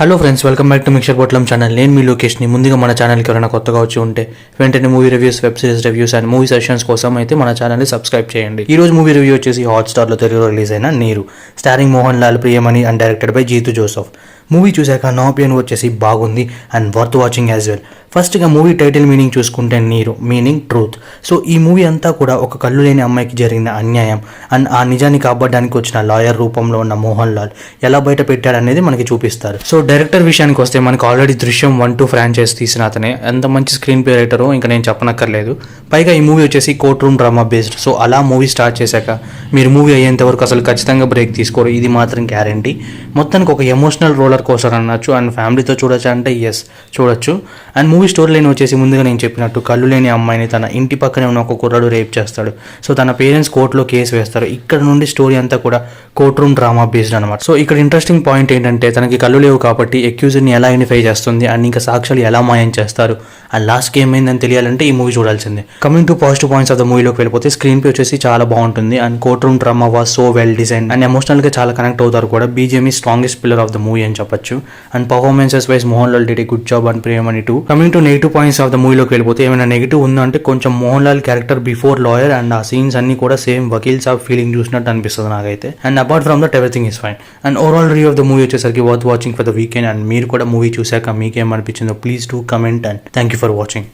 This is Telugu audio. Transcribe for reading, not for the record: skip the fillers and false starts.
Hello friends, welcome back to mixture Botlam channel. నేను మీ లోకేష్ని. ముందుగా మన ఛానల్కి ఎవరైనా కొత్తగా వచ్చి ఉంటే వెంటనే movie reviews, web series reviews and movie sessions కోసం అయితే మన ఛానల్ని సబ్స్క్రైబ్ చేయండి. ఈ రోజు మూవీ రివ్యూ వచ్చేసి హాట్స్టార్లో తెలుగులో రిలీజ్ అయిన నీరు, starring Mohan Lal, Priyamani and directed by Jitu Joseph. Movie చూశాక నా ఒపీనియన్ వచ్చేసి బాగుంది and worth watching as well. ఫస్ట్గా మూవీ టైటిల్ మీనింగ్ చూసుకుంటే నీరు మీనింగ్ ట్రూత్. సో ఈ మూవీ అంతా కూడా ఒక కళ్ళు లేని అమ్మాయికి జరిగిన అన్యాయం అండ్ ఆ నిజాన్ని కాపాడడానికి వచ్చిన లాయర్ రూపంలో ఉన్న మోహన్ లాల్ ఎలా బయట పెట్టాడనేది మనకి చూపిస్తారు. సో డైరెక్టర్ విషయానికి వస్తే మనకి ఆల్రెడీ దృశ్యం 1-2 ఫ్రాంచైజ్ తీసిన అతనే. ఎంత మంచి స్క్రీన్ ప్లే రైటరో ఇంకా నేను చెప్పనక్కర్లేదు. పైగా ఈ మూవీ వచ్చేసి court room drama based. So అలా మూవీ స్టార్ట్ చేశాక మీరు మూవీ అయ్యేంత వరకు అసలు ఖచ్చితంగా బ్రేక్ తీసుకోరు, ఇది మాత్రం గ్యారంటీ. మొత్తానికి ఒక ఎమోషనల్ రోలర్ కోస్టర్ అనొచ్చు. అండ్ ఫ్యామిలీతో చూడొచ్చు అంటే ఎస్ చూడొచ్చు. అండ్ మూవీ స్టోరీ లైన్ వచ్చేసి ముందుగా నేను చెప్పినట్టు కళ్ళు లేని అమ్మాయిని తన ఇంటి పక్కనే ఉన్న ఒక కుర్రాడు రేప్ చేస్తాడు. సో తన పేరెంట్స్ కోర్టులో కేసు వేస్తారు. ఇక్కడ నుండి స్టోరీ అంతా కూడా కోర్ట్ రూమ్ డ్రామా బేస్డ్ అనమాట. సో ఇక్కడ ఇంట్రెస్టింగ్ పాయింట్ ఏంటంటే తనకి కళ్ళు లేవు కాబట్టి అక్యూజ్ని ఎలా ఐడెంటిఫై చేస్తుంది అండ్ ఇంకా సాక్ష్యాలు ఎలా మాయం చేస్తారు అండ్ లాస్ట్కి ఏమైందని తెలియాలంటే ఈ మూవీ చూడాల్సిందే. Coming to positive points of the మూవీలోకి వెళ్ళిపోతే స్క్రీన్ ప్లే వచ్చేసి చాలా బాగుంటుంది and courtroom drama was so well design and ఎమోషనల్గా చాలా కనెక్ట్ అవుతారు కూడా. బీజిఎం ఈ strongest pillar of the movie అని చెప్పొచ్చు. And performances wise Mohan Lal did a good job and Priyamani too. Coming to negative points of the మూవీలోకి వెళ్ళిపోతే ఏమైనా నెగిటివ్ ఉందంటే కొంచెం Mohan Lal character before lawyer and ఆ సీన్స్ అన్ని కూడా సేమ్ వకీల్ సాబ్ ఫీలింగ్ చూసినట్టు అనిపిస్తుంది నాకైతే. And apart from that everything is fine. And overall review of the movie వచ్చేసరికి worth watching for the weekend. And మీరు కూడా మూవీ చూశాక మీకేమనిపించిందో please do comment and thank you for watching.